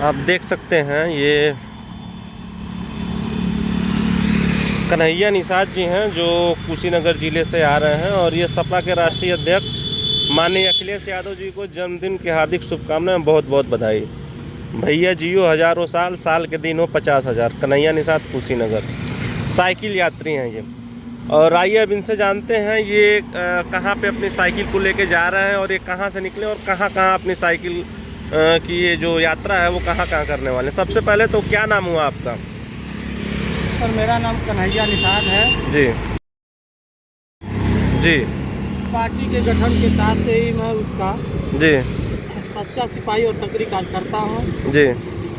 आप देख सकते हैं ये कन्हैया निषाद जी हैं जो कुशीनगर ज़िले से आ रहे हैं और ये सपा के राष्ट्रीय अध्यक्ष माननीय अखिलेश यादव जी को जन्मदिन की हार्दिक शुभकामनाएं, बहुत बहुत बधाई। भैया जियो हजारों साल, साल के दिन हो 50,000। कन्हैया निषाद कुशीनगर साइकिल यात्री हैं ये। और आइए अब इनसे जानते हैं ये कहाँ पे अपनी साइकिल को लेके जा रहे हैं और ये कहाँ से निकले और कहाँ कहाँ अपनी साइकिल की ये जो यात्रा है वो कहाँ कहाँ करने वाले हैं। सबसे पहले तो क्या नाम हुआ आपका? सर मेरा नाम कन्हैया निषाद है जी जी। पार्टी के गठन के साथ से ही मैं उसका जी सच्चा सिपाही और सक्रिय कार्यकर्ता हूँ। जी।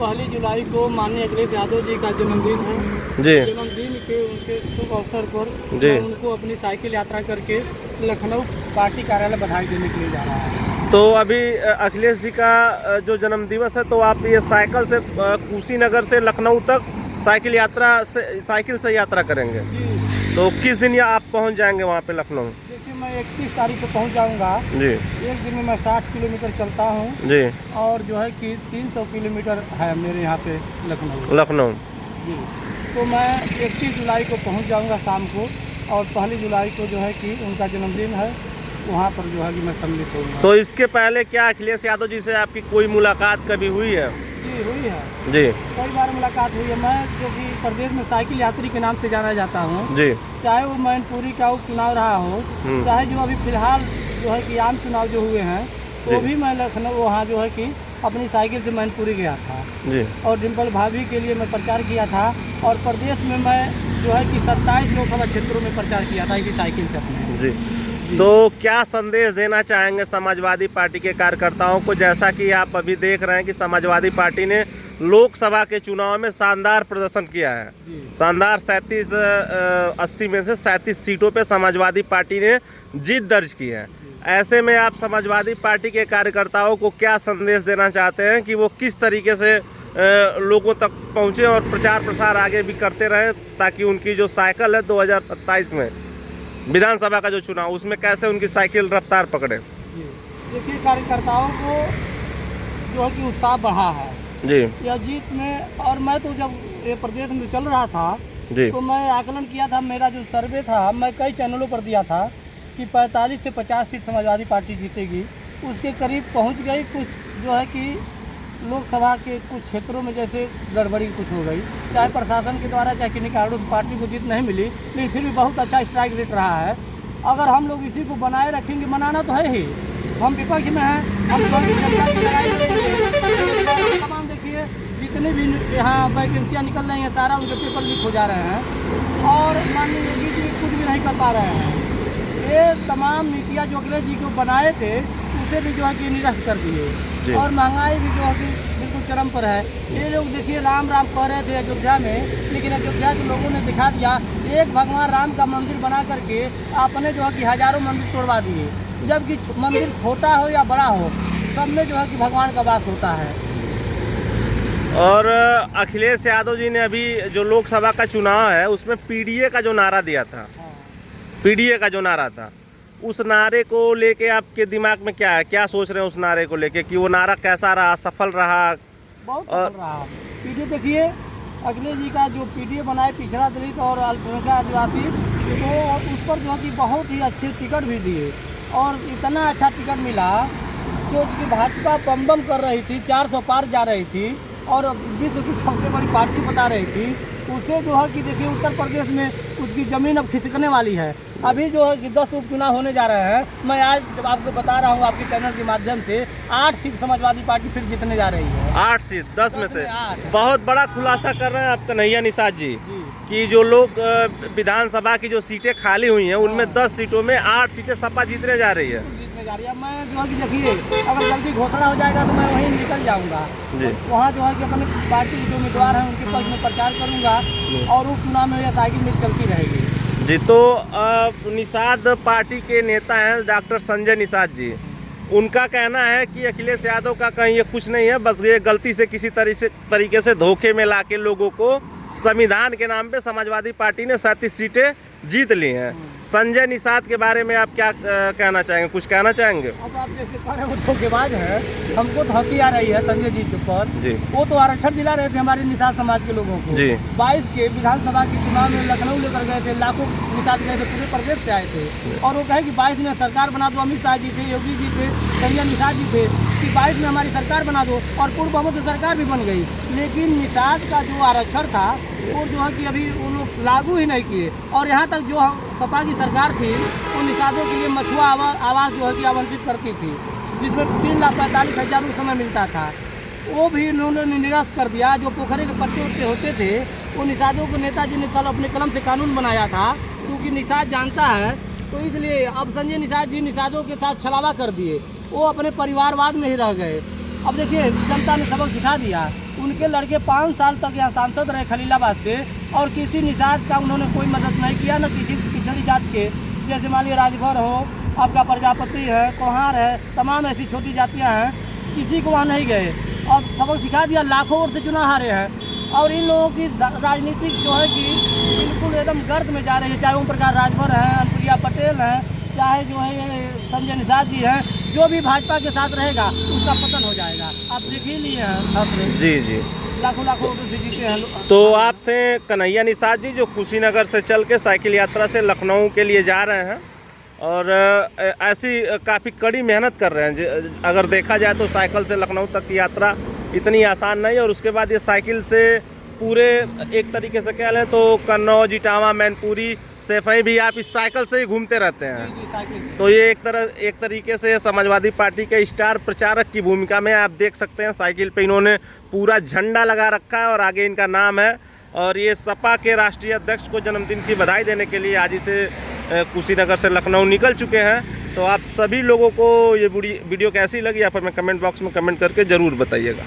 1 जुलाई को माननीय अखिलेश यादव जी का जन्मदिन है जी। जन्मदिन के उनके शुभ अवसर पर जी मैं उनको अपनी साइकिल यात्रा करके लखनऊ पार्टी कार्यालय बधाई देने के लिए जा रहा है। तो अभी अखिलेश जी का जो जन्म दिवस है तो आप ये साइकिल से कुशीनगर से लखनऊ तक साइकिल से यात्रा करेंगे। जी। तो किस दिन या आप पहुंच जाएंगे वहाँ पे लखनऊ? देखिए मैं 31 तारीख को पहुँच जाऊँगा। जी। एक दिन में मैं 60 किलोमीटर चलता हूँ जी। और जो है कि 300 किलोमीटर है मेरे यहाँ से लखनऊ। जी। तो मैं 31 जुलाई को पहुँच जाऊँगा शाम को और 1 जुलाई को जो है कि उनका जन्मदिन है, वहाँ पर जो है कि मैं सम्मिलित होऊंगा। तो इसके पहले क्या अखिलेश यादव जी से आपकी कोई मुलाकात कभी हुई है? जी हुई है। जी। कई बार मुलाकात हुई है। मैं जो कि प्रदेश में साइकिल यात्री के नाम से जाना जाता हूँ। जी। चाहे वो मैनपुरी का उपचुनाव रहा हो, चाहे जो अभी फिलहाल जो है कि आम चुनाव जो हुए हैं तो भी मैं लखनऊ वहाँ जो है कि अपनी साइकिल से मैनपुरी गया था। जी। और डिम्पल भाभी के लिए मैं प्रचार किया था और प्रदेश में मैं जो है कि 27 लोकसभा क्षेत्रों में प्रचार किया था इसी साइकिल से अपने। जी। तो क्या संदेश देना चाहेंगे समाजवादी पार्टी के कार्यकर्ताओं को, जैसा कि आप अभी देख रहे हैं कि समाजवादी पार्टी ने लोकसभा के चुनाव में शानदार प्रदर्शन किया है। शानदार 80 में से 37 सीटों पे समाजवादी पार्टी ने जीत दर्ज की है। ऐसे में आप समाजवादी पार्टी के कार्यकर्ताओं को क्या संदेश देना चाहते हैं कि वो किस तरीके से लोगों तक पहुँचे और प्रचार प्रसार आगे भी करते रहें ताकि उनकी जो साइकिल है 2027 में विधानसभा का जो चुनाव उसमें कैसे उनकी साइकिल रफ्तार पकड़े? देखिए कार्यकर्ताओं को जो है कि उत्साह बढ़ा है जी। यह जीत में। और मैं तो जब ये प्रदेश में चल रहा था जी तो मैं आकलन किया था, मेरा जो सर्वे था मैं कई चैनलों पर दिया था कि 45 से 50 सीट समाजवादी पार्टी जीतेगी। उसके करीब पहुंच गई। कुछ जो है कि लोकसभा के कुछ क्षेत्रों में जैसे गड़बड़ी कुछ हो गई, चाहे प्रशासन के द्वारा चाहे किन्हीं कारणों से पार्टी को जीत नहीं मिली, लेकिन फिर भी बहुत अच्छा स्ट्राइक रेट रहा है। अगर हम लोग इसी को बनाए रखेंगे, बनाना तो है ही, हम विपक्ष में हैं, हम तमाम देखिए जितनी भी यहाँ वैकेंसियाँ निकल रही हैं सारा उनके पेपर लीक हो जा रहे हैं और माननीय योगी जी कुछ भी नहीं कर पा रहे हैं। ये तमाम नीतियाँ जो अखिलेश जी को बनाए थे उसे भी जो है कि निरस्त कर दिए और महंगाई भी जो है कि बिल्कुल चरम पर है। ये लोग देखिए राम राम कह रहे थे अयोध्या में, लेकिन अयोध्या के लोगों ने दिखा दिया एक भगवान राम का मंदिर बना करके आपने जो है कि हजारों मंदिर तोड़वा दिए। जबकि मंदिर छोटा हो या बड़ा हो सब में जो है कि भगवान का वास होता है। और अखिलेश यादव जी ने अभी जो लोकसभा का चुनाव है उसमें पीडीए का जो नारा दिया था, पीडीए का जो नारा था, उस नारे को लेके आपके दिमाग में क्या है, क्या सोच रहे हैं उस नारे को लेके कि वो नारा कैसा रहा, सफल रहा? बहुत सफल रहा। पीडीए देखिए अखिलेश जी का जो पीडीए बनाए पिछड़ा दलित और अल्पसंख्यक आदिवासी, तो उस पर जो है कि बहुत ही अच्छे टिकट भी दिए और इतना अच्छा टिकट मिला जो कि भाजपा बम बम कर रही थी, 400 पार जा रही थी और विश्व की सबसे बड़ी पार्टी बता रही थी। उसे जो है कि देखिए उत्तर प्रदेश में उसकी ज़मीन अब खिसकने वाली है। अभी जो है कि 10 उपचुनाव होने जा रहे हैं। मैं आज जब आपको बता रहा हूँ आपके चैनल के माध्यम से 8 सीट समाजवादी पार्टी फिर जीतने जा रही है। 8 सीट 10 में से 8। बहुत बड़ा खुलासा कर रहे हैं आप कन्हैया निषाद जी कि जो लोग विधानसभा की जो सीटें खाली हुई हैं उनमें 10 सीटों में 8 सीटें सपा जीतने जा रही है। मैं जो है कि देखिए अगर जल्दी घोषणा हो जाएगा तो मैं वहीं निकल जाऊंगा, वहाँ जो है कि अपने पार्टी के जो उम्मीदवार हैं उनके पक्ष में प्रचार करूंगा और उपचुनाव में यह साइकिल मिल चलती रहेगी। जी। तो निषाद पार्टी के नेता हैं डॉक्टर संजय निषाद जी, उनका कहना है कि अखिलेश यादव का कहीं ये कुछ नहीं है, बस ये गलती से किसी तरीके से धोखे में ला के लोगों को संविधान के नाम पे समाजवादी पार्टी ने 37 सीटें जीत ली हैं। संजय निषाद के बारे में आप क्या कहना चाहेंगे, कुछ कहना चाहेंगे? अब आप जैसे कह रहे हो धोखेबाज है, हमको तो हंसी आ रही है संजय जी के ऊपर। जी। वो तो आरक्षण दिला रहे थे हमारे निषाद समाज के लोगों को। जी। 22 के विधानसभा के चुनाव में लखनऊ लेकर गए थे, लाखों निषाद गए थे, पूरे प्रदेश से आए थे। और वो कहे कि 22 में सरकार बना दो, अमित शाह जी थे, योगी जी थे, संजय निषाद जी थे कि 22 में हमारी सरकार बना दो, और पूर्ण बहुमत से सरकार भी बन गई। लेकिन निषाद का जो आरक्षण था वो जो है कि अभी वो लोग लागू ही नहीं किए। और यहाँ तक जो सपा की सरकार थी वो निषादों के लिए मछुआ आवास जो है कि आवंटित करती थी, जिसमें 3,45,000 उस समय मिलता था, वो भी इन्होंने निरस्त कर दिया। जो पोखरे के पट्टे होते थे वो निषादों को नेताजी ने कल अपने कलम से कानून बनाया था, क्योंकि निषाद जानता है, तो इसलिए अब संजय निषाद जी निषादों के साथ छलावा कर दिए, वो अपने परिवारवाद में ही रह गए। अब देखिए जनता ने सबक सिखा दिया। उनके लड़के 5 साल तक यहाँ सांसद रहे खलीलाबाद से, और किसी निषाद का उन्होंने कोई मदद नहीं किया, न किसी पिछड़ी जात के, जैसे मान लीजिए राजभर हो, आपका प्रजापति है, कोहार है, तमाम ऐसी छोटी जातियाँ हैं, किसी को वहाँ नहीं गए और सबक सिखा दिया। लाखों वोट से चुनाव हारे हैं। और इन लोगों की राजनीतिक जो है कि बिल्कुल एकदम गर्द में जा रही है, चाहे ओम प्रकाश राजभर हैं, अनुप्रिया पटेल हैं, चाहे जो है संजय निषाद जी हैं। जो भी भाजपा के साथ रहेगा उसका पतन हो जाएगा। आप देख ही लिए हैं। जी जी, लाखों वोटों से जीते हैं। तो आप थे कन्हैया निषाद जी, जो कुशीनगर से चल के साइकिल यात्रा से लखनऊ के लिए जा रहे हैं, और ऐसी काफ़ी कड़ी मेहनत कर रहे हैं। अगर देखा जाए तो साइकिल से लखनऊ तक की यात्रा इतनी आसान नहीं है, और उसके बाद ये साइकिल से पूरे एक तरीके से कह लें तो कन्नौज, इटावा, मैनपुरी, सैफई भी आप इस साइकिल से ही घूमते रहते हैं। तो ये एक तरीके से समाजवादी पार्टी के स्टार प्रचारक की भूमिका में आप देख सकते हैं। साइकिल पे इन्होंने पूरा झंडा लगा रखा है और आगे इनका नाम है, और ये सपा के राष्ट्रीय अध्यक्ष को जन्मदिन की बधाई देने के लिए आज ही से कुशीनगर से लखनऊ निकल चुके हैं। तो आप सभी लोगों को ये वीडियो कैसी लगी आप हमें कमेंट बॉक्स में कमेंट करके ज़रूर बताइएगा।